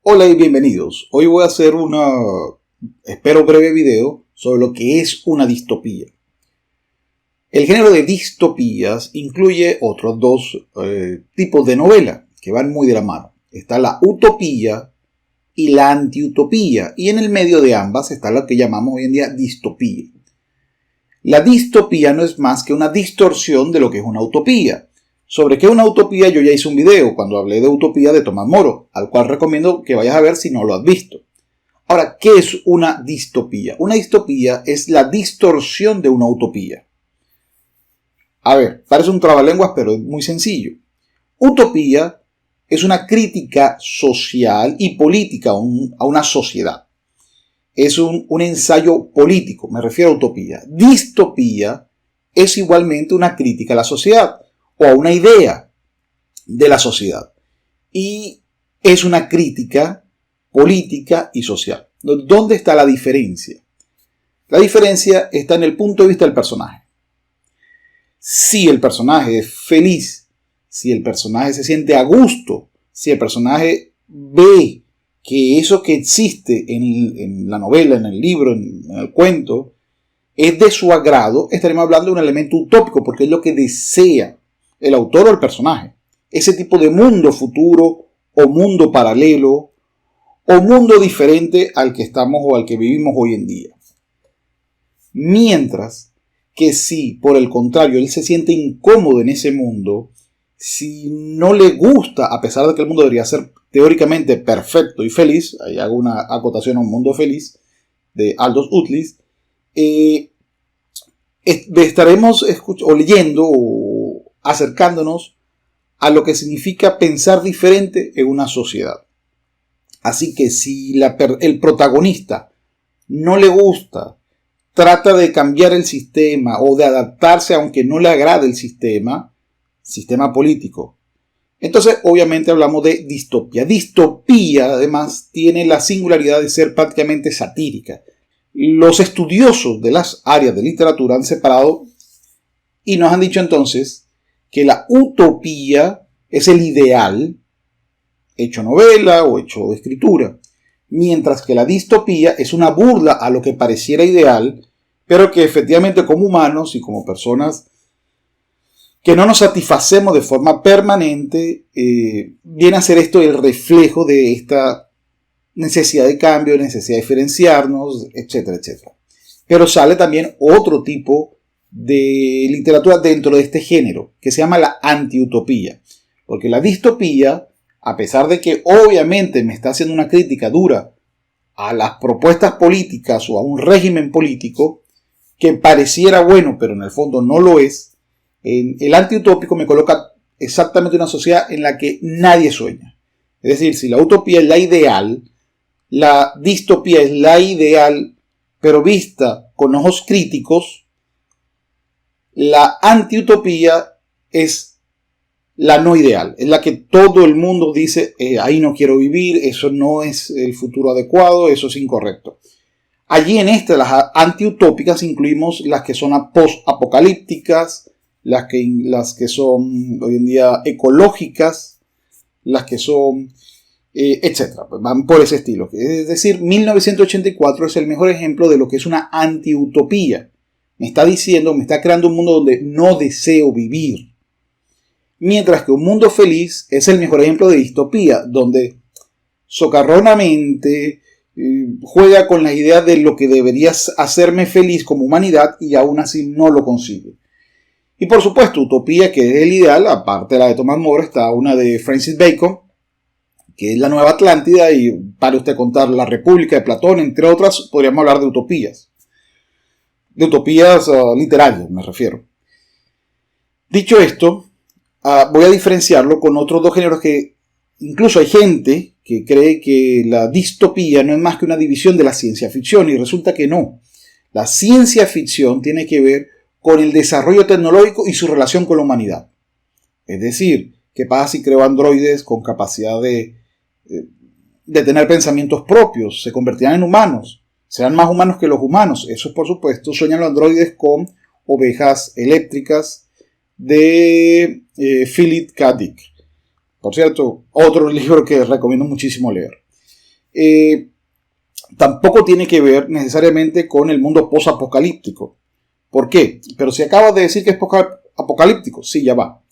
Hola y bienvenidos. Hoy voy a hacer espero breve video sobre lo que es una distopía. El género de distopías incluye otros dos tipos de novela que van muy de la mano. Está la utopía y la antiutopía, y en el medio de ambas está lo que llamamos hoy en día distopía. La distopía no es más que una distorsión de lo que es una utopía. Sobre qué es una utopía yo ya hice un video cuando hablé de Utopía de Tomás Moro, al cual recomiendo que vayas a ver si no lo has visto. Ahora, ¿qué es una distopía? Una distopía es la distorsión de una utopía. A ver, parece un trabalenguas, pero es muy sencillo. Utopía es una crítica social y política a una sociedad. Es un ensayo político, me refiero a utopía. Distopía es igualmente una crítica a la sociedad o a una idea de la sociedad. Y es una crítica política y social. ¿Dónde está la diferencia? La diferencia está en el punto de vista del personaje. Si el personaje es feliz, si el personaje se siente a gusto, si el personaje ve que eso que existe en la novela, en el libro, en el cuento, es de su agrado, estaremos hablando de un elemento utópico, porque es lo que desea el autor o el personaje. Ese tipo de mundo futuro o mundo paralelo o mundo diferente al que estamos o al que vivimos hoy en día. Mientras que si, por el contrario, él se siente incómodo en ese mundo, si no le gusta, a pesar de que el mundo debería ser teóricamente perfecto y feliz, ahí hago una acotación a Un mundo feliz, de Aldous Huxley, estaremos leyendo o acercándonos a lo que significa pensar diferente en una sociedad. Así que si el protagonista no le gusta, trata de cambiar el sistema o de adaptarse aunque no le agrade el sistema político, entonces obviamente hablamos de distopía. Distopía además tiene la singularidad de ser prácticamente satírica. Los estudiosos de las áreas de literatura han separado y nos han dicho entonces que la utopía es el ideal hecho novela o hecho escritura, mientras que la distopía es una burla a lo que pareciera ideal, pero que efectivamente como humanos y como personas que no nos satisfacemos de forma permanente, viene a ser esto el reflejo de esta necesidad de cambio, necesidad de diferenciarnos, etcétera, etcétera. Pero sale también otro tipo de literatura dentro de este género, que se llama la antiutopía. Porque la distopía, a pesar de que obviamente me está haciendo una crítica dura a las propuestas políticas o a un régimen político que pareciera bueno, pero en el fondo no lo es, el antiutópico me coloca exactamente una sociedad en la que nadie sueña. Es decir, si la utopía es la ideal, la distopía es la ideal, pero vista con ojos críticos, la antiutopía es la no ideal, es la que todo el mundo dice, ahí no quiero vivir, eso no es el futuro adecuado, eso es incorrecto. Allí en las antiutópicas incluimos las que son post-apocalípticas, las que son hoy en día ecológicas, las que son, etcétera, van por ese estilo. Es decir, 1984 es el mejor ejemplo de lo que es una antiutopía. Me está creando un mundo donde no deseo vivir. Mientras que Un mundo feliz es el mejor ejemplo de distopía, donde socarronamente juega con la idea de lo que debería hacerme feliz como humanidad y aún así no lo consigue. Y por supuesto, utopía, que es el ideal, aparte de la de Tomás Moro, está una de Francis Bacon, que es la Nueva Atlántida, y para usted contar La República de Platón, entre otras, podríamos hablar de utopías. De utopías literarias, me refiero. Dicho esto, voy a diferenciarlo con otros dos géneros que incluso hay gente que cree que la distopía no es más que una división de la ciencia ficción, y resulta que no. La ciencia ficción tiene que ver con el desarrollo tecnológico y su relación con la humanidad. Es decir, ¿qué pasa si creo androides con capacidad de tener pensamientos propios? ¿Se convertirán en humanos? ¿Serán más humanos que los humanos? Eso, por supuesto, sueñan los androides con ovejas eléctricas de Philip K. Dick. Por cierto, otro libro que recomiendo muchísimo leer. tampoco tiene que ver necesariamente con el mundo post-apocalíptico. ¿Por qué? Pero si acabo de decir que es apocalíptico, sí, ya va.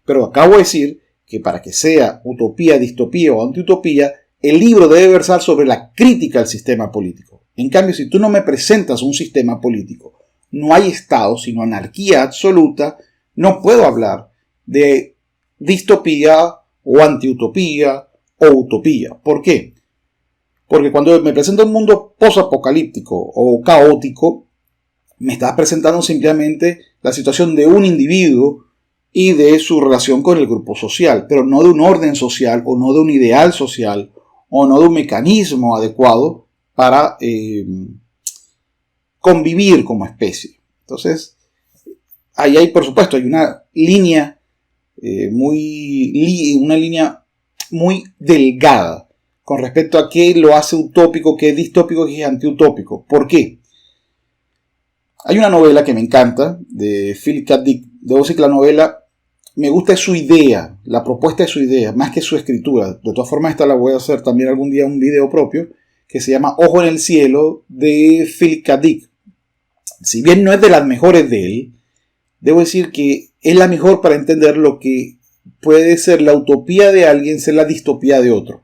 Pero acabo de decir que para que sea utopía, distopía o antiutopía, el libro debe versar sobre la crítica al sistema político. En cambio, si tú no me presentas un sistema político, no hay Estado, sino anarquía absoluta, no puedo hablar de distopía o antiutopía o utopía. ¿Por qué? Porque cuando me presento un mundo posapocalíptico o caótico, me está presentando simplemente la situación de un individuo y de su relación con el grupo social, pero no de un orden social o no de un ideal social o no de un mecanismo adecuado para convivir como especie. Entonces, ahí hay, por supuesto, hay una línea muy delgada con respecto a qué lo hace utópico, qué es distópico, qué es antiutópico. ¿Por qué? Hay una novela que me encanta, de Philip K. Dick. Debo decir que la novela me gusta su idea, la propuesta de su idea, más que su escritura. De todas formas, esta la voy a hacer también algún día un video propio, que se llama Ojo en el Cielo, de Philip K. Dick. Si bien no es de las mejores de él, debo decir que es la mejor para entender lo que puede ser la utopía de alguien, ser la distopía de otro.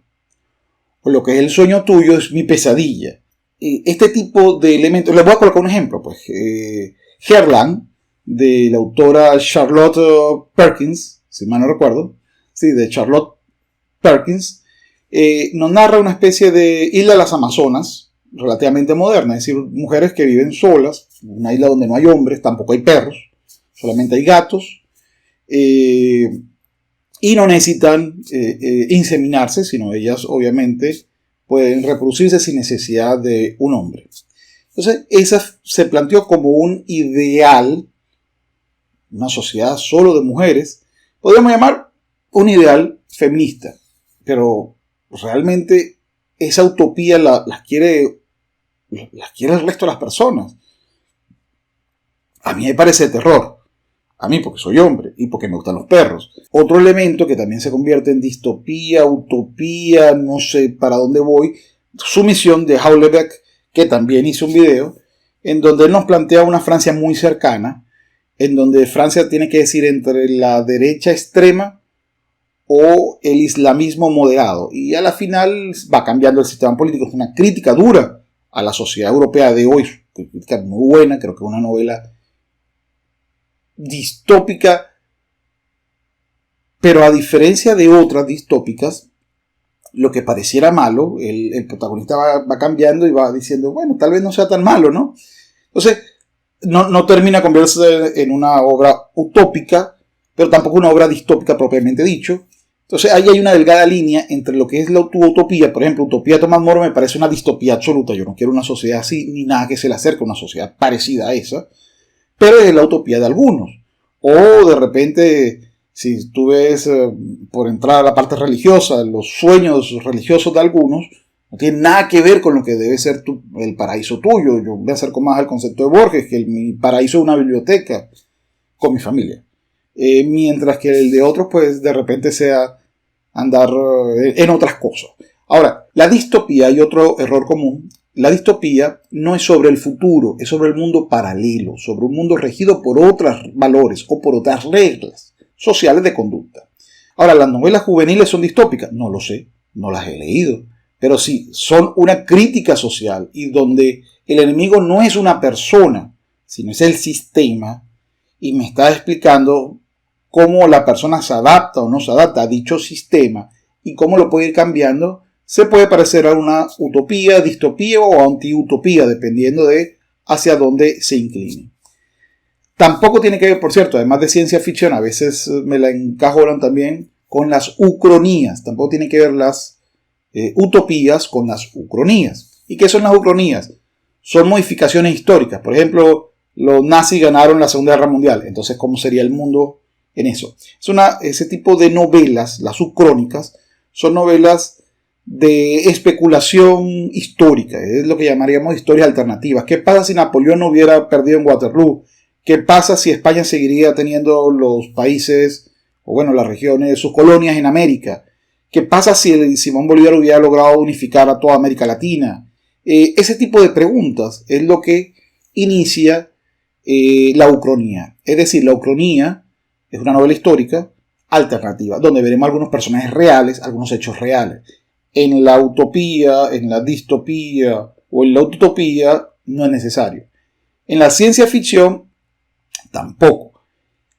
O lo que es el sueño tuyo es mi pesadilla. Este tipo de elementos, les voy a colocar un ejemplo, pues. Herland, de la autora Charlotte Perkins, si mal no recuerdo, sí, de Charlotte Perkins, nos narra una especie de isla de las Amazonas, relativamente moderna, es decir, mujeres que viven solas, una isla donde no hay hombres, tampoco hay perros, solamente hay gatos, y no necesitan inseminarse, sino ellas obviamente pueden reproducirse sin necesidad de un hombre. Entonces, esa se planteó como un ideal, una sociedad solo de mujeres, podríamos llamar un ideal feminista, pero realmente esa utopía las quiere el resto de las personas. A mí me parece terror. A mí porque soy hombre y porque me gustan los perros. Otro elemento que también se convierte en distopía, utopía, no sé para dónde voy, Sumisión de Houellebecq, que también hizo un video, en donde él nos plantea una Francia muy cercana, en donde Francia tiene que decir entre la derecha extrema o el islamismo moderado. Y a la final va cambiando el sistema político. Es una crítica dura a la sociedad europea de hoy. Una crítica muy buena, creo que es una novela distópica, pero a diferencia de otras distópicas, lo que pareciera malo, el protagonista va cambiando y va diciendo, bueno, tal vez no sea tan malo, ¿no? Entonces, no termina convirtiéndose en una obra utópica, pero tampoco una obra distópica propiamente dicho. Entonces, ahí hay una delgada línea entre lo que es la utopía. Por ejemplo, Utopía de Tomás Moro me parece una distopía absoluta. Yo no quiero una sociedad así, ni nada que se le acerque a una sociedad parecida a esa. Pero es la utopía de algunos. O de repente, si tú ves, por entrar a la parte religiosa, los sueños religiosos de algunos, no tienen nada que ver con lo que debe ser el paraíso tuyo. Yo me acerco más al concepto de Borges, que mi paraíso es una biblioteca con mi familia. Mientras que el de otros, pues de repente sea andar en otras cosas. Ahora, la distopía, hay otro error común. La distopía no es sobre el futuro, es sobre el mundo paralelo, sobre un mundo regido por otros valores o por otras reglas sociales de conducta. Ahora, ¿las novelas juveniles son distópicas? No lo sé, no las he leído, pero sí, son una crítica social y donde el enemigo no es una persona, sino es el sistema, y me está explicando cómo la persona se adapta o no se adapta a dicho sistema y cómo lo puede ir cambiando. Se puede parecer a una utopía, distopía o antiutopía, dependiendo de hacia dónde se incline. Tampoco tiene que ver, por cierto, además de ciencia ficción, a veces me la encajonan también con las ucronías. Tampoco tiene que ver las utopías con las ucronías. ¿Y qué son las ucronías? Son modificaciones históricas. Por ejemplo, los nazis ganaron la Segunda Guerra Mundial. Entonces, ¿cómo sería el mundo en eso? Ese tipo de novelas, las subcrónicas, son novelas de especulación histórica, es lo que llamaríamos historias alternativas. ¿Qué pasa si Napoleón no hubiera perdido en Waterloo? ¿Qué pasa si España seguiría teniendo los países, o bueno, las regiones, sus colonias en América? ¿Qué pasa si el Simón Bolívar hubiera logrado unificar a toda América Latina? Ese tipo de preguntas es lo que inicia la ucronía. Es decir, la ucronía es una novela histórica alternativa, donde veremos algunos personajes reales, algunos hechos reales. En la utopía, en la distopía o en la utopía no es necesario. En la ciencia ficción tampoco.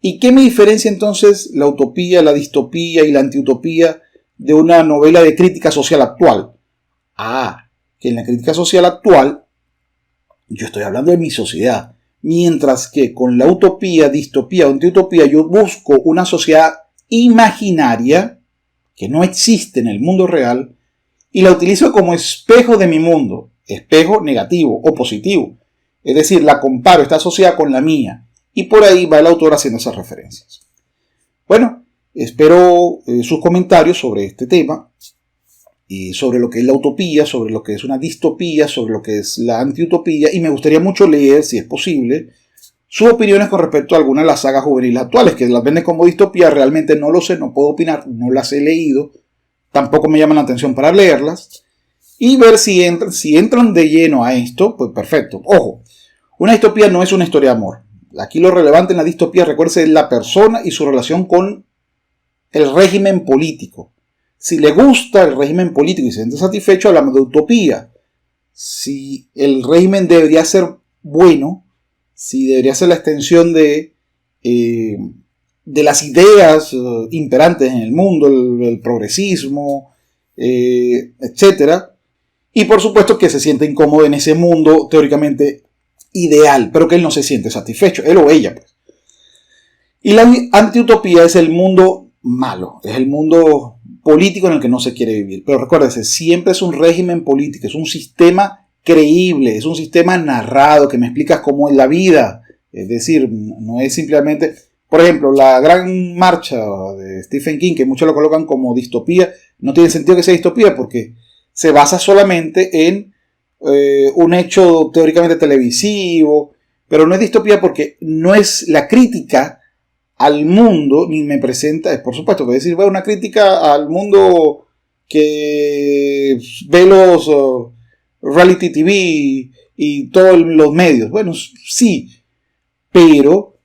¿Y qué me diferencia entonces la utopía, la distopía y la antiutopía de una novela de crítica social actual? Que en la crítica social actual yo estoy hablando de mi sociedad, mientras que con la utopía, distopía o antiutopía yo busco una sociedad imaginaria que no existe en el mundo real y la utilizo como espejo de mi mundo, espejo negativo o positivo. Es decir, la comparo esta sociedad con la mía y por ahí va el autor haciendo esas referencias. Bueno, espero sus comentarios sobre este tema, y sobre lo que es la utopía, sobre lo que es una distopía, sobre lo que es la antiutopía, y me gustaría mucho leer, si es posible, sus opiniones con respecto a algunas de las sagas juveniles actuales, que las venden como distopía. Realmente no lo sé, no puedo opinar, no las he leído, tampoco me llaman la atención para leerlas, y ver si entran de lleno a esto, pues perfecto. Ojo, una distopía no es una historia de amor. Aquí lo relevante en la distopía, recuérdese, es la persona y su relación con el régimen político. Si le gusta el régimen político y se siente satisfecho, hablamos de utopía. Si el régimen debería ser bueno, si debería ser la extensión de las ideas imperantes en el mundo, el progresismo, etc. Y por supuesto que se siente incómodo en ese mundo teóricamente ideal, pero que él no se siente satisfecho, él o ella, pues. Y la antiutopía es el mundo malo, es el mundo político en el que no se quiere vivir. Pero recuérdense, siempre es un régimen político, es un sistema creíble, es un sistema narrado que me explicas cómo es la vida. Es decir, no es simplemente, por ejemplo, la gran marcha de Stephen King, que muchos lo colocan como distopía, no tiene sentido que sea distopía porque se basa solamente en un hecho teóricamente televisivo, pero no es distopía porque no es la crítica al mundo, ni me presenta, por supuesto, voy a decir, una crítica al mundo que ve los reality TV y todos los medios. Bueno, sí, pero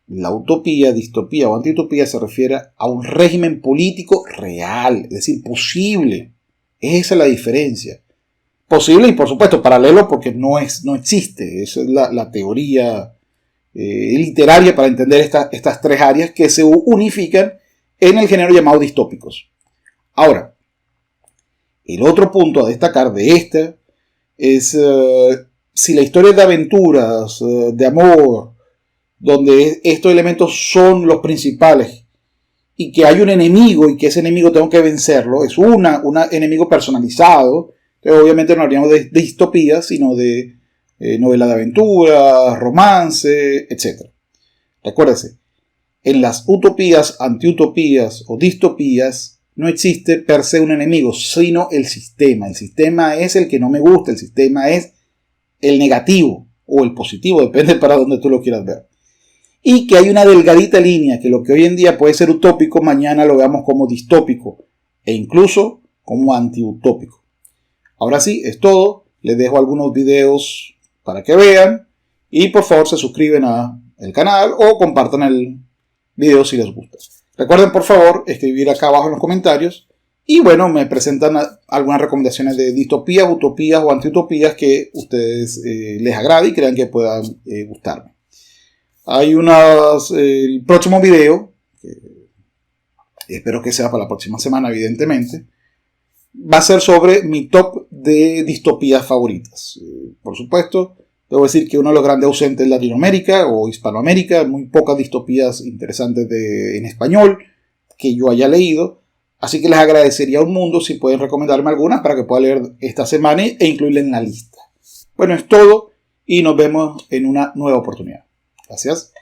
la utopía, distopía o antiutopía se refiere a un régimen político real, es decir, posible. Esa es la diferencia. Posible y, por supuesto, paralelo porque no existe. Esa es la teoría literaria para entender estas tres áreas que se unifican en el género llamado distópicos. Ahora, el otro punto a destacar de esta es si la historia es de aventuras, de amor, donde estos elementos son los principales y que hay un enemigo y que ese enemigo tengo que vencerlo, es un enemigo personalizado. Entonces, obviamente no hablamos de distopía, sino de novela de aventura, romance, etc. Recuérdese, en las utopías, antiutopías o distopías no existe per se un enemigo, sino el sistema. El sistema es el que no me gusta, el sistema es el negativo o el positivo, depende para donde tú lo quieras ver. Y que hay una delgadita línea, que lo que hoy en día puede ser utópico, mañana lo veamos como distópico e incluso como antiutópico. Ahora sí, es todo. Les dejo algunos videos para que vean y por favor se suscriben al canal o compartan el video si les gusta. Recuerden por favor escribir acá abajo en los comentarios y bueno, me presentan algunas recomendaciones de distopías, utopías o antiutopías que ustedes les agrade y crean que puedan gustarme. Hay el próximo video, espero que sea para la próxima semana evidentemente, va a ser sobre mi top de distopías favoritas. Por supuesto, debo decir que uno de los grandes ausentes es Latinoamérica o Hispanoamérica, muy pocas distopías interesantes en español que yo haya leído, así que les agradecería un mundo si pueden recomendarme algunas para que pueda leer esta semana e incluirla en la lista. Bueno, es todo y nos vemos en una nueva oportunidad. Gracias.